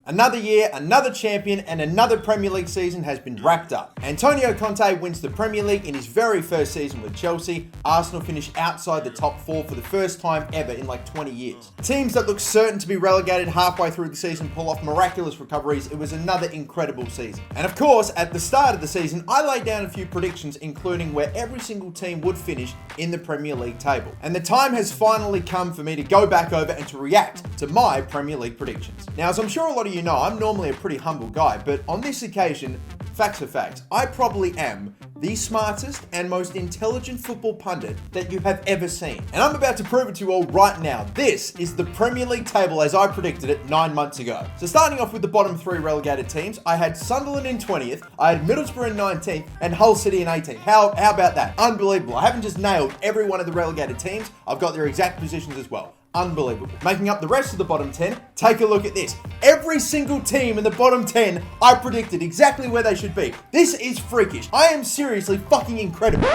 Another year, another champion, and another Premier League season has been wrapped up. Antonio Conte wins the Premier League in his very first season with Chelsea. Arsenal finish outside the top 4 for the first time ever in like 20 years. Teams that look certain to be relegated halfway through the season pull off miraculous recoveries. It was another incredible season. And of course, at the start of the season, I laid down a few predictions, including where every single team would finish in the Premier League table. And the time has finally come for me to go back over and to react to my Premier League predictions. Now, as I'm sure a lot of you know, I'm normally a pretty humble guy, but on this occasion, facts are facts. I probably am the smartest and most intelligent football pundit that you have ever seen. And I'm about to prove it to you all right now. This is the Premier League table as I predicted it 9 months ago. So starting off with the bottom 3 relegated teams, I had Sunderland in 20th, I had Middlesbrough in 19th, and Hull City in 18th. How about that? Unbelievable. I haven't just nailed every one of the relegated teams, I've got their exact positions as well. Unbelievable. Making up the rest of the bottom 10, take a look at this. Every single team in the bottom 10, I predicted exactly where they should be. This is freakish. I am seriously fucking incredible.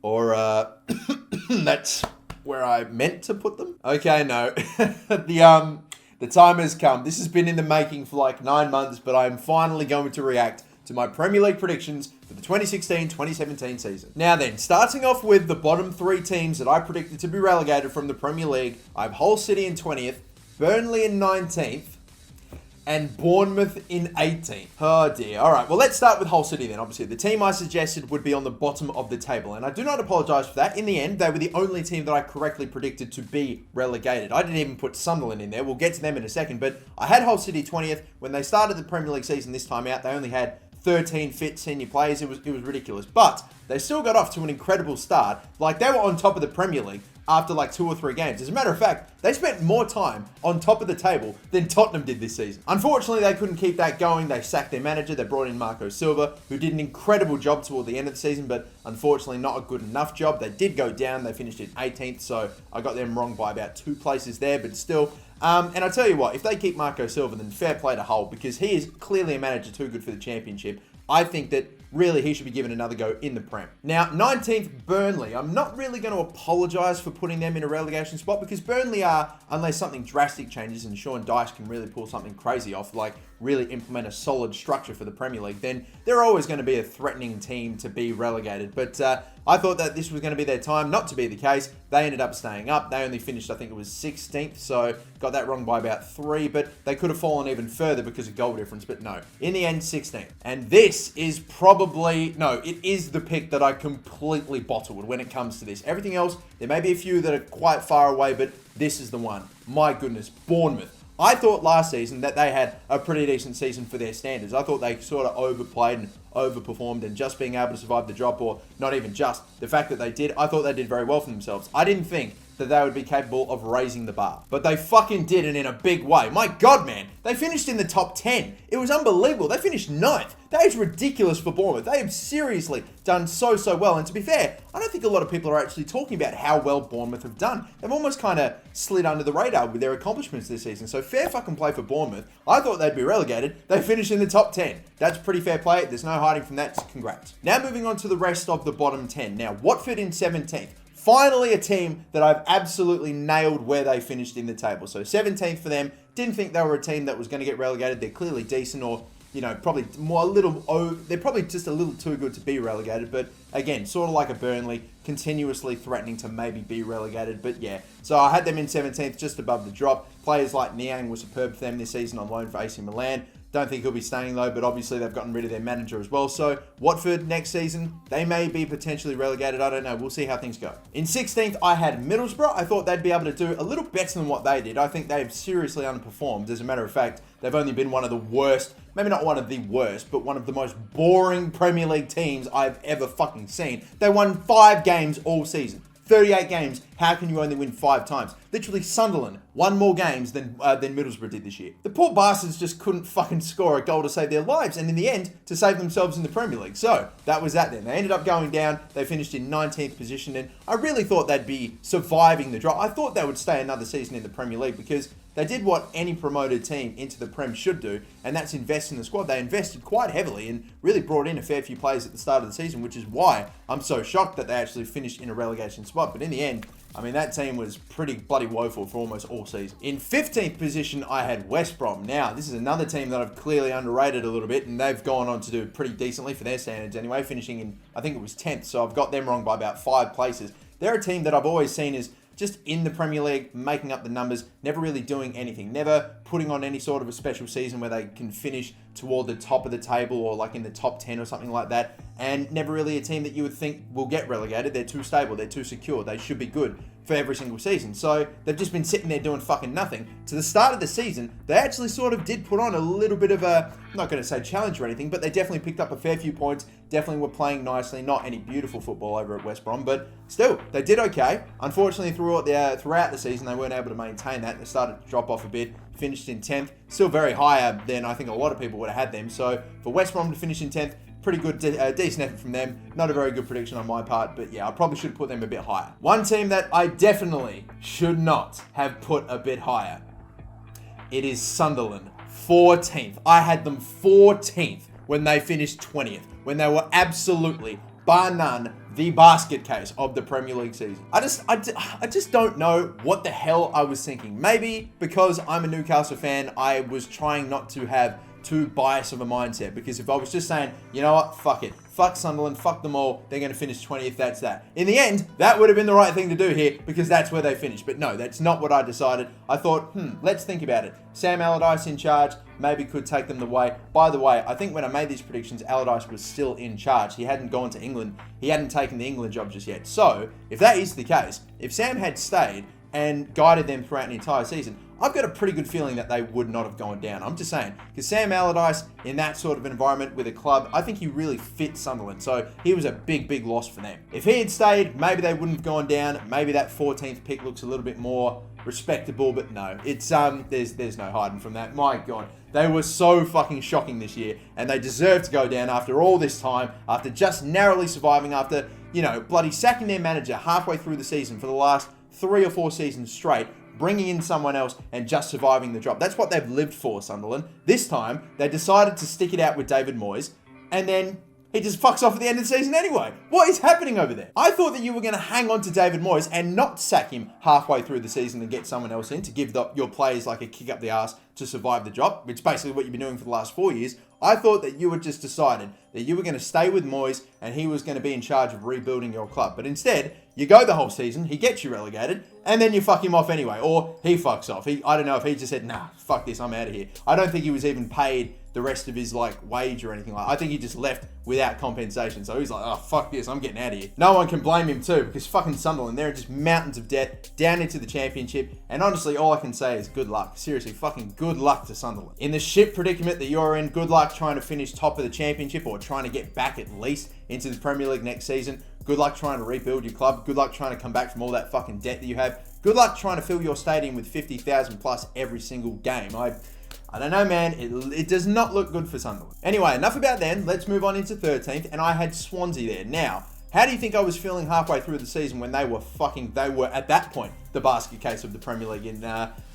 Or, that's where I meant to put them. Okay, no. The time has come. This has been in the making for like 9 months, but I'm finally going to react to my Premier League predictions for the 2016-2017 season. Now then, starting off with the bottom 3 teams that I predicted to be relegated from the Premier League, I have Hull City in 20th, Burnley in 19th, and Bournemouth in 18th. Oh dear. All right, well, let's start with Hull City then. Obviously, the team I suggested would be on the bottom of the table, and I do not apologise for that. In the end, they were the only team that I correctly predicted to be relegated. I didn't even put Sunderland in there. We'll get to them in a second, but I had Hull City 20th. When they started the Premier League season this time out, they only had 13 fit senior players. It was ridiculous, but they still got off to an incredible start. Like, they were on top of the Premier League after like 2 or 3 games. As a matter of fact, they spent more time on top of the table than Tottenham did this season. Unfortunately, they couldn't keep that going. They sacked their manager. They brought in Marco Silva, who did an incredible job toward the end of the season, but unfortunately not a good enough job. They did go down. They finished in 18th, so I got them wrong by about 2 places there, but still. And I tell you what, if they keep Marco Silva, then fair play to Hull, because he is clearly a manager too good for the championship. I think that really he should be given another go in the Prem. Now, 19th, Burnley. I'm not really going to apologise for putting them in a relegation spot, because Burnley are, unless something drastic changes and Sean Dyche can really pull something crazy off, like really implement a solid structure for the Premier League, then they're always going to be a threatening team to be relegated. But I thought that this was going to be their time. Not to be the case. They ended up staying up. They only finished, I think it was 16th, so got that wrong by about 3, but they could have fallen even further because of goal difference, but no. In the end, 16th. And this is probably, no, it is the pick that I completely bottled when it comes to this. Everything else, there may be a few that are quite far away, but this is the one. My goodness, Bournemouth. I thought last season that they had a pretty decent season for their standards. I thought they sort of overplayed and overperformed, and just being able to survive the drop, or not even just, the fact that they did, I thought they did very well for themselves. I didn't think that they would be capable of raising the bar. But they fucking did it in a big way. My God, man. They finished in the top 10. It was unbelievable. They finished 9th. That is ridiculous for Bournemouth. They have seriously done so well. And to be fair, I don't think a lot of people are actually talking about how well Bournemouth have done. They've almost kind of slid under the radar with their accomplishments this season. So fair fucking play for Bournemouth. I thought they'd be relegated. They finished in the top 10. That's pretty fair play. There's no hiding from that. Congrats. Now moving on to the rest of the bottom 10. Now, Watford in 17th. Finally, a team that I've absolutely nailed where they finished in the table. So 17th for them. Didn't think they were a team that was going to get relegated. They're clearly decent, or, you know, probably they're probably just a little too good to be relegated. But again, sort of like a Burnley, continuously threatening to maybe be relegated. But yeah, so I had them in 17th, just above the drop. Players like Niang were superb for them this season on loan for AC Milan. Don't think he'll be staying though, but obviously they've gotten rid of their manager as well. So Watford next season, they may be potentially relegated. I don't know. We'll see how things go. In 16th, I had Middlesbrough. I thought they'd be able to do a little better than what they did. I think they've seriously underperformed. As a matter of fact, they've only been one of the worst, maybe not one of the worst, but one of the most boring Premier League teams I've ever fucking seen. They won 5 games all season. 38 games, how can you only win 5 times? Literally, Sunderland won more games than Middlesbrough did this year. The poor bastards just couldn't fucking score a goal to save their lives, and in the end, to save themselves in the Premier League. So, that was that then. They ended up going down. They finished in 19th position, and I really thought they'd be surviving the drop. I thought they would stay another season in the Premier League, because they did what any promoted team into the Prem should do, and that's invest in the squad. They invested quite heavily and really brought in a fair few players at the start of the season, which is why I'm so shocked that they actually finished in a relegation spot. But in the end, I mean, that team was pretty bloody woeful for almost all season. In 15th position, I had West Brom. Now, this is another team that I've clearly underrated a little bit, and they've gone on to do pretty decently for their standards anyway, finishing in, I think it was 10th, so I've got them wrong by about 5 places. They're a team that I've always seen as just in the Premier League, making up the numbers, never really doing anything, never putting on any sort of a special season where they can finish toward the top of the table or like in the top 10 or something like that, and never really a team that you would think will get relegated. They're too stable, they're too secure, they should be good for every single season. So they've just been sitting there doing fucking nothing. To the start of the season, they actually sort of did put on a little bit of a, I'm not going to say challenge or anything, but they definitely picked up a fair few points, definitely were playing nicely, not any beautiful football over at West Brom, but still, they did okay. Unfortunately, throughout the season, they weren't able to maintain that. They started to drop off a bit, finished in 10th, still very higher than I think a lot of people would have had them. So for West Brom to finish in 10th, pretty good, decent effort from them. Not a very good prediction on my part, but yeah, I probably should have put them a bit higher. One team that I definitely should not have put a bit higher, it is Sunderland, 14th. I had them 14th when they finished 20th, when they were absolutely, bar none, the basket case of the Premier League season. I just don't know what the hell I was thinking. Maybe because I'm a Newcastle fan, I was trying not to have too biased of a mindset, because if I was just saying, you know what, fuck it, fuck Sunderland, fuck them all, they're going to finish 20th, that's that. In the end, that would have been the right thing to do here, because that's where they finished. But no, that's not what I decided. I thought, let's think about it. Sam Allardyce in charge, maybe could take them the way. By the way, I think when I made these predictions, Allardyce was still in charge. He hadn't gone to England. He hadn't taken the England job just yet. So, if that is the case, if Sam had stayed and guided them throughout an entire season, I've got a pretty good feeling that they would not have gone down. I'm just saying, because Sam Allardyce, in that sort of environment with a club, I think he really fit Sunderland. So he was a big, big loss for them. If he had stayed, maybe they wouldn't have gone down. Maybe that 14th pick looks a little bit more respectable, but no, it's there's no hiding from that. My God, they were so fucking shocking this year, and they deserve to go down after all this time, after just narrowly surviving, after, you know, bloody sacking their manager halfway through the season for the last 3 or 4 seasons straight, bringing in someone else and just surviving the drop. That's what they've lived for, Sunderland. This time, they decided to stick it out with David Moyes, and then he just fucks off at the end of the season anyway. What is happening over there? I thought that you were going to hang on to David Moyes and not sack him halfway through the season and get someone else in to give your players like a kick up the arse to survive the drop, which is basically what you've been doing for the last 4 years. I thought that you had just decided that you were going to stay with Moyes and he was going to be in charge of rebuilding your club. But instead, you go the whole season, he gets you relegated, and then you fuck him off anyway. Or he fucks off. I don't know if he just said, nah, fuck this, I'm out of here. I don't think he was even paid the rest of his wage or anything like that. I think he just left without compensation. So he's like, oh, fuck this, I'm getting out of here. No one can blame him too, because fucking Sunderland, they're just mountains of death down into the championship. And honestly, all I can say is good luck. Seriously, fucking good luck to Sunderland. In the shit predicament that you're in, good luck trying to finish top of the championship or trying to get back at least into the Premier League next season. Good luck trying to rebuild your club. Good luck trying to come back from all that fucking debt that you have. Good luck trying to fill your stadium with 50,000 plus every single game. I don't know, man. It does not look good for Sunderland. Anyway, enough about them. Let's move on into 13th, and I had Swansea there. Now, how do you think I was feeling halfway through the season when they were at that point, the basket case of the Premier League, and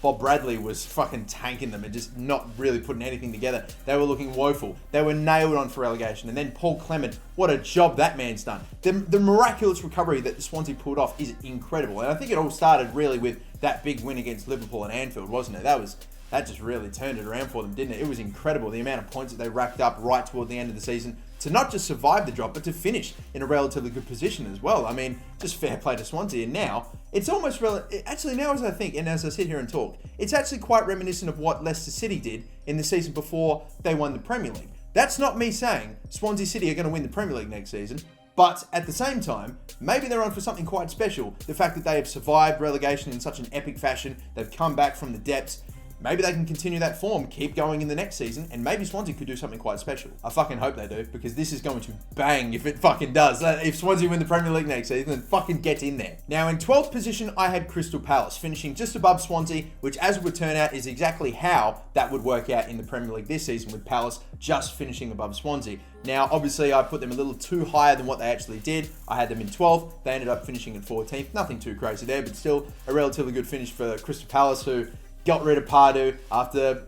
Bob Bradley was fucking tanking them and just not really putting anything together. They were looking woeful. They were nailed on for relegation. And then Paul Clement, what a job that man's done. The miraculous recovery that Swansea pulled off is incredible. And I think it all started really with that big win against Liverpool and Anfield, wasn't it? That just really turned it around for them, didn't it? It was incredible, the amount of points that they racked up right toward the end of the season to not just survive the drop, but to finish in a relatively good position as well. I mean, just fair play to Swansea. And now, it's almost actually now as I think, and as I sit here and talk, it's actually quite reminiscent of what Leicester City did in the season before they won the Premier League. That's not me saying Swansea City are going to win the Premier League next season, but at the same time, maybe they're on for something quite special. The fact that they have survived relegation in such an epic fashion, they've come back from the depths. Maybe they can continue that form, keep going in the next season, and maybe Swansea could do something quite special. I fucking hope they do, because this is going to bang if it fucking does. If Swansea win the Premier League next season, then fucking get in there. Now, in 12th position, I had Crystal Palace, finishing just above Swansea, which, as it would turn out, is exactly how that would work out in the Premier League this season, with Palace just finishing above Swansea. Now, obviously, I put them a little too higher than what they actually did. I had them in 12th. They ended up finishing at 14th. Nothing too crazy there, but still a relatively good finish for Crystal Palace, who got rid of Pardew after,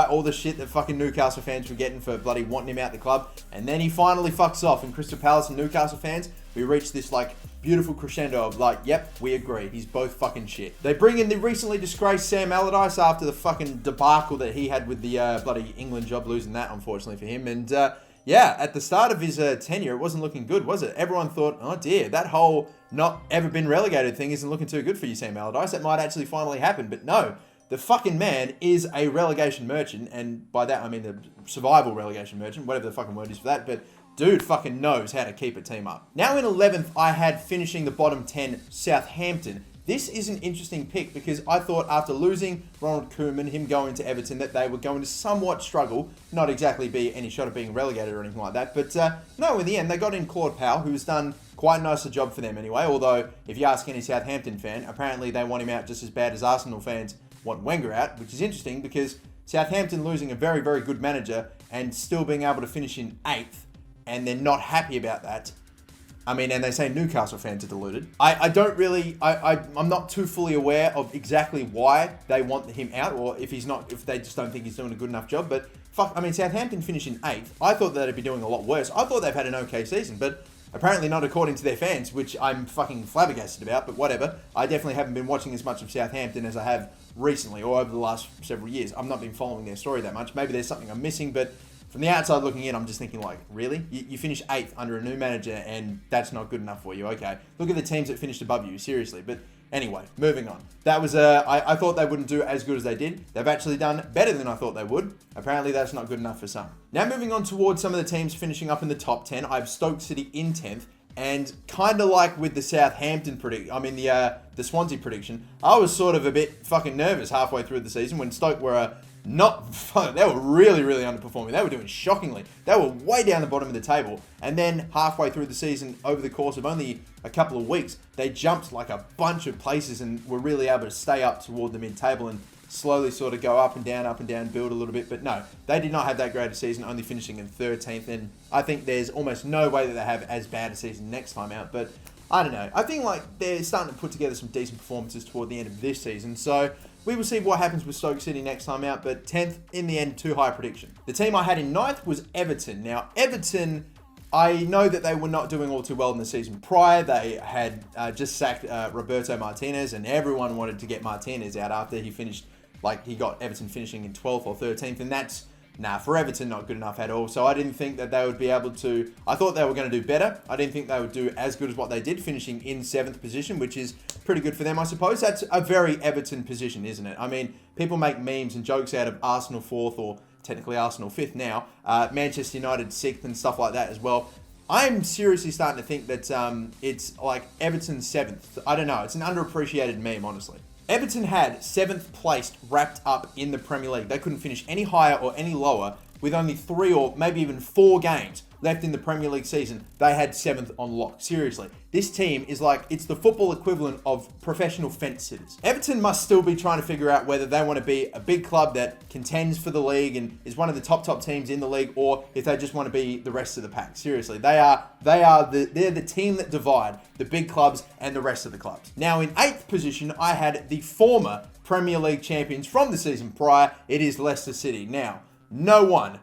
all the shit that fucking Newcastle fans were getting for bloody wanting him out the club. And then he finally fucks off. And Crystal Palace and Newcastle fans, we reached this, beautiful crescendo of like, yep, we agree. He's both fucking shit. They bring in the recently disgraced Sam Allardyce after the fucking debacle that he had with the bloody England job, losing that, unfortunately for him. And yeah, at the start of his tenure, it wasn't looking good, was it? Everyone thought, oh dear, that whole not ever been relegated thing isn't looking too good for you, Sam Allardyce. That might actually finally happen. But no, the fucking man is a relegation merchant. And by that, I mean the survival relegation merchant, whatever the fucking word is for that. But dude fucking knows how to keep a team up. Now in 11th, I had finishing the bottom 10, Southampton. This is an interesting pick because I thought after losing Ronald Koeman, him going to Everton, that they were going to somewhat struggle, not exactly be any shot of being relegated or anything like that. But no, in the end, they got in Claude Powell, who's done quite a nicer job for them anyway. Although, if you ask any Southampton fan, apparently they want him out just as bad as Arsenal fans want Wenger out, which is interesting because Southampton losing a very, very good manager and still being able to finish in 8th, and they're not happy about that. I mean, and they say Newcastle fans are deluded. I'm not too fully aware of exactly why they want him out, or if they just don't think he's doing a good enough job. But fuck, I mean, Southampton finishing 8th. I thought they'd be doing a lot worse. I thought they've had an okay season, but apparently not according to their fans, which I'm fucking flabbergasted about, but whatever. I definitely haven't been watching as much of Southampton as I have recently, or over the last several years. I've not been following their story that much. Maybe there's something I'm missing, but from the outside looking in, I'm just thinking like, really? You finish 8th under a new manager and that's not good enough for you? Okay. Look at the teams that finished above you, seriously. But anyway, moving on. That was, I thought they wouldn't do as good as they did. They've actually done better than I thought they would. Apparently that's not good enough for some. Now moving on towards some of the teams finishing up in the top 10, I have Stoke City in 10th. And kind of like with the Southampton the Swansea prediction, I was sort of a bit fucking nervous halfway through the season when Stoke were they were really, really underperforming. They were doing shockingly. They were way down the bottom of the table. And then halfway through the season, over the course of only a couple of weeks, they jumped like a bunch of places and were really able to stay up toward the mid-table and slowly sort of go up and down, build a little bit. But no, they did not have that great a season, only finishing in 13th. And I think there's almost no way that they have as bad a season next time out. But I don't know. I think like they're starting to put together some decent performances toward the end of this season. So we will see what happens with Stoke City next time out. But 10th, in the end, too high a prediction. The team I had in 9th was Everton. Now, Everton, I know that they were not doing all too well in the season prior. They had just sacked Roberto Martinez, and everyone wanted to get Martinez out after he finished, he got Everton finishing in 12th or 13th, and that's, for Everton, not good enough at all. So I didn't think that they would be able to, I thought they were going to do better. I didn't think they would do as good as what they did, finishing in 7th position, which is pretty good for them, I suppose. That's a very Everton position, isn't it? I mean, people make memes and jokes out of Arsenal 4th, or technically Arsenal 5th now, Manchester United 6th and stuff like that as well. I'm seriously starting to think that it's like Everton 7th. I don't know. It's an underappreciated meme, honestly. Everton had 7th placed wrapped up in the Premier League. They couldn't finish any higher or any lower with only 3 or maybe even 4 games left in the Premier League season. They had 7th on lock. Seriously. This team is it's the football equivalent of professional fence sitters. Everton must still be trying to figure out whether they want to be a big club that contends for the league and is one of the top teams in the league, or if they just want to be the rest of the pack. Seriously, they're the team that divide the big clubs and the rest of the clubs. Now in 8th position, I had the former Premier League champions from the season prior. It is Leicester City. Now, no one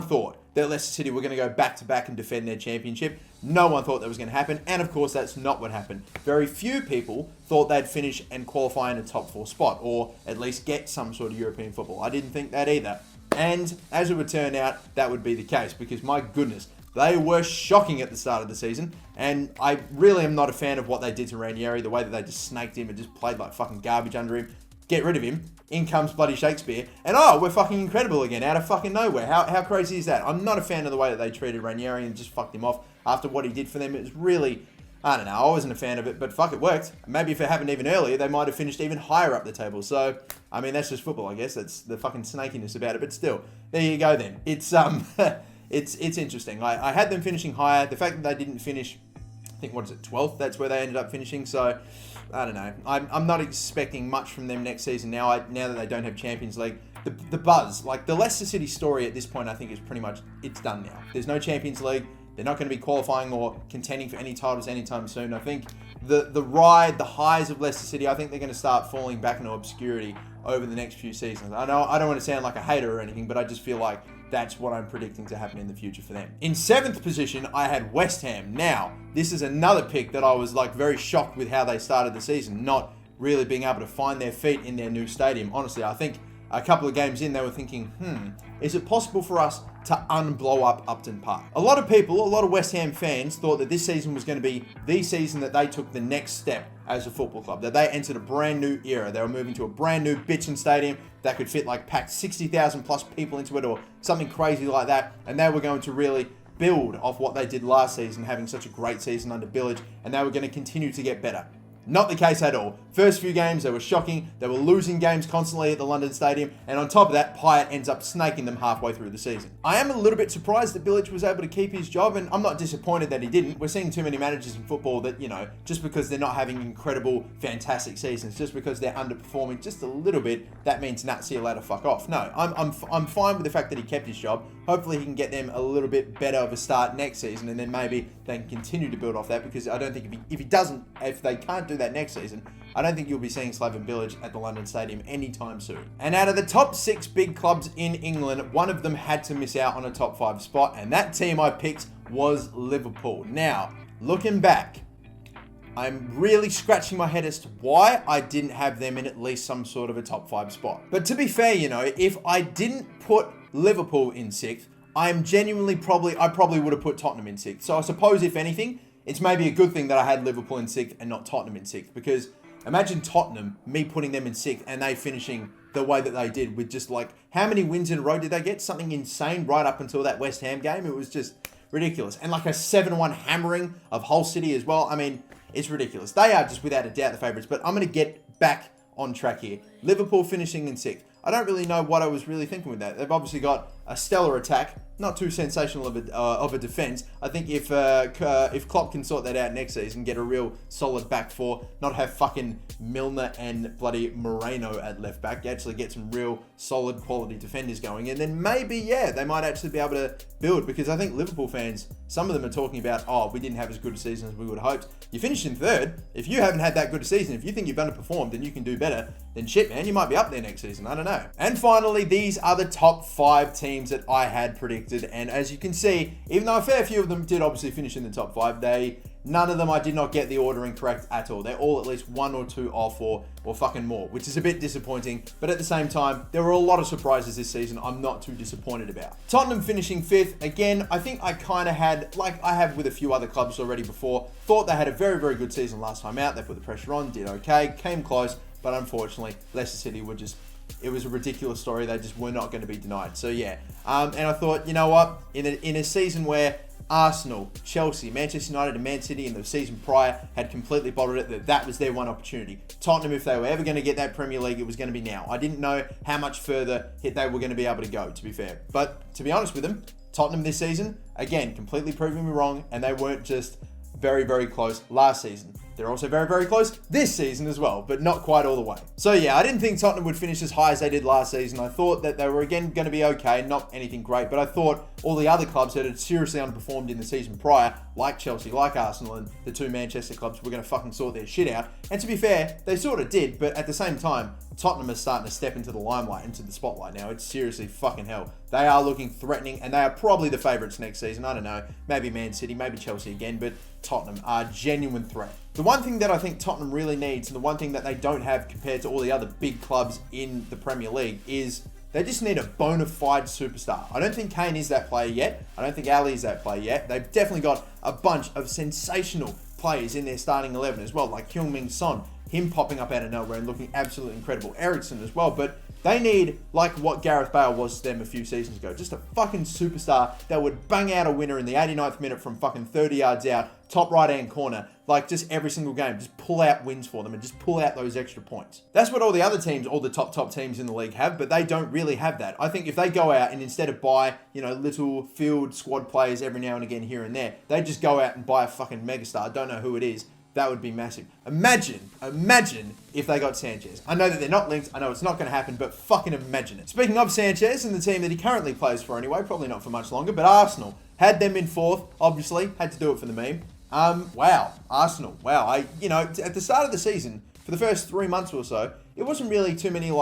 thought that Leicester City were going to go back-to-back and defend their championship. No one thought that was going to happen, and of course that's not what happened. Very few people thought they'd finish and qualify in a top 4 spot, or at least get some sort of European football. I didn't think that either. And as it would turn out, that would be the case, because my goodness, they were shocking at the start of the season, and I really am not a fan of what they did to Ranieri, the way that they just snaked him and just played like fucking garbage under him. Get rid of him. In comes bloody Shakespeare. And we're fucking incredible again out of fucking nowhere. How crazy is that? I'm not a fan of the way that they treated Ranieri and just fucked him off after what he did for them. It was really, I don't know, I wasn't a fan of it, but fuck, it worked. Maybe if it happened even earlier, they might have finished even higher up the table. So, I mean, that's just football, I guess. That's the fucking snakiness about it. But still, there you go then. It's it's interesting. I had them finishing higher. The fact that they didn't finish, I think, 12th? That's where they ended up finishing. So, I don't know. I'm not expecting much from them next season now that they don't have Champions League. The buzz, the Leicester City story at this point, I think is pretty much, it's done now. There's no Champions League. They're not going to be qualifying or contending for any titles anytime soon. I think the ride, the highs of Leicester City, I think they're going to start falling back into obscurity over the next few seasons. I know I don't want to sound like a hater or anything, but I just feel like that's what I'm predicting to happen in the future for them. In 7th position, I had West Ham. Now, this is another pick that I was like very shocked with how they started the season, not really being able to find their feet in their new stadium. Honestly, I think a couple of games in, they were thinking, is it possible for us to unblow up Upton Park? A lot of West Ham fans thought that this season was going to be the season that they took the next step as a football club, that they entered a brand new era. They were moving to a brand new bitchin' stadium that could fit like packed 60,000 plus people into it or something crazy like that, and they were going to really build off what they did last season, having such a great season under Bilic, and they were going to continue to get better. Not the case at all. First few games, they were shocking. They were losing games constantly at the London Stadium. And on top of that, Pyatt ends up snaking them halfway through the season. I am a little bit surprised that Bilic was able to keep his job, and I'm not disappointed that he didn't. We're seeing too many managers in football that, just because they're not having incredible, fantastic seasons, just because they're underperforming just a little bit, that means, nah, see you later, fuck off. No, I'm fine with the fact that he kept his job. Hopefully he can get them a little bit better of a start next season, and then maybe they can continue to build off that, because I don't think if they can't do that next season, I don't think you'll be seeing Slaven Bilic at the London Stadium anytime soon. And out of the top 6 big clubs in England, one of them had to miss out on a top 5 spot, and that team I picked was Liverpool. Now, looking back, I'm really scratching my head as to why I didn't have them in at least some sort of a top 5 spot. But to be fair, if I didn't put Liverpool in 6th, I probably would have put Tottenham in 6th. So I suppose, if anything, it's maybe a good thing that I had Liverpool in 6th and not Tottenham in 6th, because imagine Tottenham, me putting them in 6th, and they finishing the way that they did with just like, how many wins in a row did they get? Something insane right up until that West Ham game. It was just ridiculous. And like a 7-1 hammering of Hull City as well. I mean, it's ridiculous. They are just without a doubt the favourites, but I'm going to get back on track here. Liverpool finishing in 6th. I don't really know what I was really thinking with that. They've obviously got a stellar attack, not too sensational of a defense. I think if Klopp can sort that out next season, get a real solid back four, not have fucking Milner and bloody Moreno at left back, actually get some real solid quality defenders going, and then maybe, yeah, they might actually be able to build, because I think Liverpool fans, some of them are talking about, oh, we didn't have as good a season as we would have hoped. You finished in 3rd. If you haven't had that good a season, if you think you've underperformed and you can do better, then shit, man, you might be up there next season. I don't know. And finally, these are the top 5 teams that I had predicted. And as you can see, even though a fair few of them did obviously finish in the top 5, none of them I did not get the ordering correct at all. They're all at least 1 or 2 off or fucking more, which is a bit disappointing. But at the same time, there were a lot of surprises this season I'm not too disappointed about. Tottenham finishing 5th. Again, I think I kind of had, like I have with a few other clubs already before, thought they had a very, very good season last time out. They put the pressure on, did okay, came close, but unfortunately, Leicester City were just, it was a ridiculous story. They just were not going to be denied. So yeah, and I thought, you know what, in a season where Arsenal, Chelsea, Manchester United and Man City in the season prior had completely bottled it, that was their one opportunity. Tottenham, if they were ever going to get that Premier League, it was going to be now. I didn't know how much further they were going to be able to go, to be fair. But to be honest with them, Tottenham this season, again, completely proving me wrong, and they weren't just very, very close last season. They're also very, very close this season as well, but not quite all the way. So yeah, I didn't think Tottenham would finish as high as they did last season. I thought that they were again going to be okay, not anything great, but I thought all the other clubs that had seriously underperformed in the season prior, like Chelsea, like Arsenal, and the 2 Manchester clubs, were going to fucking sort their shit out. And to be fair, they sort of did, but at the same time, Tottenham is starting to step into the limelight, into the spotlight now. It's seriously fucking hell. They are looking threatening, and they are probably the favourites next season. I don't know, maybe Man City, maybe Chelsea again, but Tottenham are a genuine threat. The one thing that I think Tottenham really needs, and the one thing that they don't have compared to all the other big clubs in the Premier League, is they just need a bona fide superstar. I don't think Kane is that player yet. I don't think Ali is that player yet. They've definitely got a bunch of sensational players in their starting 11 as well, like Heung-min Son, him popping up out of nowhere and looking absolutely incredible. Eriksen as well, but they need, like what Gareth Bale was to them a few seasons ago, just a fucking superstar that would bang out a winner in the 89th minute from fucking 30 yards out, top right-hand corner, like just every single game, just pull out wins for them and just pull out those extra points. That's what all the other teams, all the top teams in the league have, but they don't really have that. I think if they go out and instead of buy, little field squad players every now and again here and there, they just go out and buy a fucking megastar, don't know who it is, that would be massive. Imagine if they got Sanchez. I know that they're not linked. I know it's not going to happen, but fucking imagine it. Speaking of Sanchez and the team that he currently plays for anyway, probably not for much longer, but Arsenal had them in 4th, obviously. Had to do it for the meme. Wow. Arsenal. Wow. At the start of the season, for the first 3 months or so, it wasn't really too many,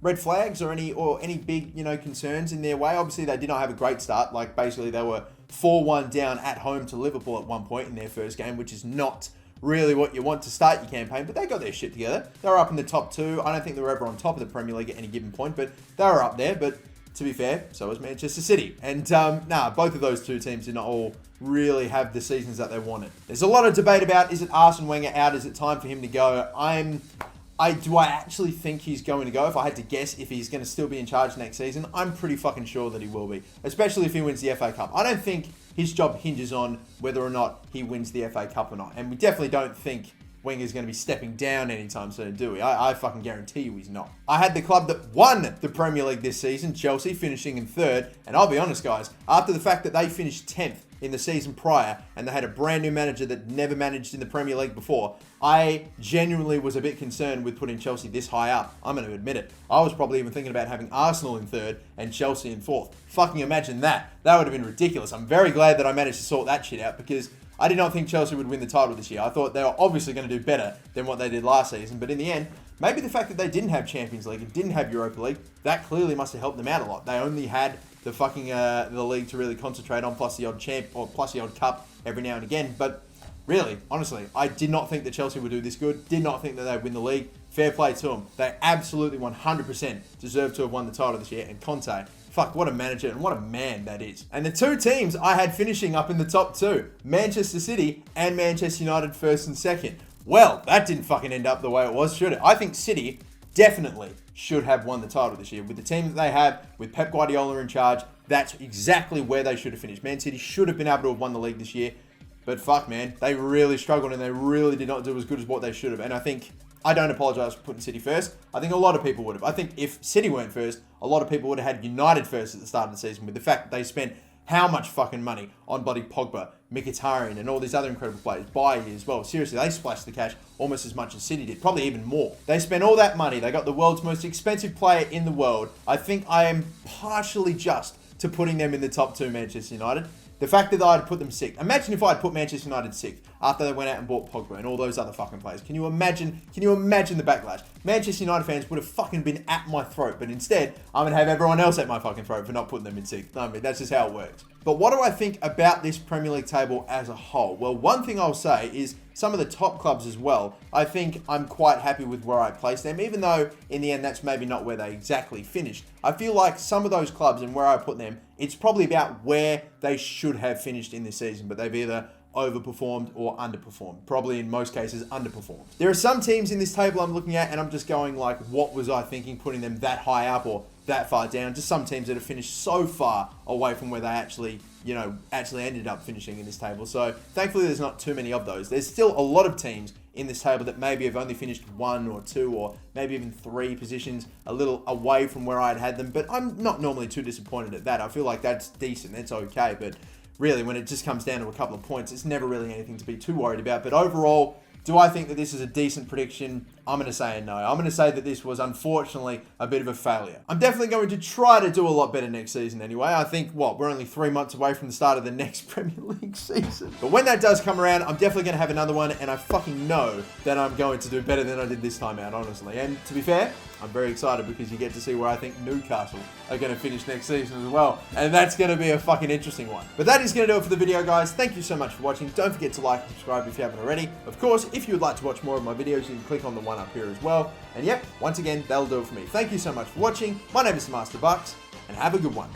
red flags or any big, concerns in their way. Obviously, they did not have a great start. Like, basically, they were 4-1 down at home to Liverpool at one point in their first game, which is not really what you want to start your campaign, but they got their shit together. They were up in the top 2. I don't think they were ever on top of the Premier League at any given point, but they were up there. But to be fair, so was Manchester City. And both of those two teams did not all really have the seasons that they wanted. There's a lot of debate about, is it Arsene Wenger out? Is it time for him to go? Do I actually think he's going to go? If I had to guess if he's going to still be in charge next season, I'm pretty fucking sure that he will be, especially if he wins the FA Cup. I don't think his job hinges on whether or not he wins the FA Cup or not. And we definitely don't think Wenger's going to be stepping down anytime soon, do we? I fucking guarantee you he's not. I had the club that won the Premier League this season, Chelsea, finishing in 3rd. And I'll be honest, guys, after the fact that they finished 10th in the season prior and they had a brand new manager that never managed in the Premier League before, I genuinely was a bit concerned with putting Chelsea this high up. I'm going to admit it. I was probably even thinking about having Arsenal in 3rd and Chelsea in 4th. Fucking imagine that. That would have been ridiculous. I'm very glad that I managed to sort that shit out because I did not think Chelsea would win the title this year. I thought they were obviously going to do better than what they did last season. But in the end, maybe the fact that they didn't have Champions League and didn't have Europa League, that clearly must have helped them out a lot. They only had the fucking the league to really concentrate on, plus the odd champ or plus the odd cup every now and again. But really, honestly, I did not think that Chelsea would do this good. Did not think that they'd win the league. Fair play to them. They absolutely 100% deserve to have won the title this year. And Conte, fuck, what a manager and what a man that is. And the two teams I had finishing up in the top 2, Manchester City and Manchester United 1st and 2nd. Well, that didn't fucking end up the way it was, should it? I think City definitely should have won the title this year. With the team that they have, with Pep Guardiola in charge, that's exactly where they should have finished. Man City should have been able to have won the league this year. But fuck, man, they really struggled and they really did not do as good as what they should have. And I don't apologise for putting City first. I think a lot of people would have. I think if City weren't first, a lot of people would have had United first at the start of the season with the fact that they spent how much fucking money on bloody Pogba, Mkhitaryan, and all these other incredible players. Bailly as well. Seriously, they splashed the cash almost as much as City did. Probably even more. They spent all that money. They got the world's most expensive player in the world. I think I am partially just to putting them in the top 2, Manchester United. The fact that I'd put them 6th. Imagine if I'd put Manchester United 6th after they went out and bought Pogba and all those other fucking players. Can you imagine the backlash? Manchester United fans would have fucking been at my throat, but instead, I'm going to have everyone else at my fucking throat for not putting them in 6th. I mean, that's just how it works. But what do I think about this Premier League table as a whole? Well, one thing I'll say is some of the top clubs as well. I think I'm quite happy with where I placed them, even though in the end that's maybe not where they exactly finished. I feel like some of those clubs and where I put them, it's probably about where they should have finished in this season, but they've either overperformed or underperformed. Probably in most cases underperformed. There are some teams in this table I'm looking at and I'm just going like, what was I thinking putting them that high up or that far down? Just some teams that have finished so far away from where they actually ended up finishing in this table. So thankfully there's not too many of those. There's still a lot of teams in this table that maybe have only finished 1 or 2 or maybe even 3 positions a little away from where I'd had them, but I'm not normally too disappointed at that. I feel like that's decent, that's okay, but really when it just comes down to a couple of points, it's never really anything to be too worried about. But overall, do I think that this is a decent prediction? I'm going to say no. I'm going to say that this was unfortunately a bit of a failure. I'm definitely going to try to do a lot better next season anyway. I think, we're only 3 months away from the start of the next Premier League season. But when that does come around, I'm definitely going to have another one, and I fucking know that I'm going to do better than I did this time out, honestly. And to be fair, I'm very excited because you get to see where I think Newcastle are going to finish next season as well. And that's going to be a fucking interesting one. But that is going to do it for the video, guys. Thank you so much for watching. Don't forget to like and subscribe if you haven't already. Of course, if you would like to watch more of my videos, you can click on the one up here as well. And yep, once again, that'll do it for me. Thank you so much for watching. My name is MasterBucks, and have a good one.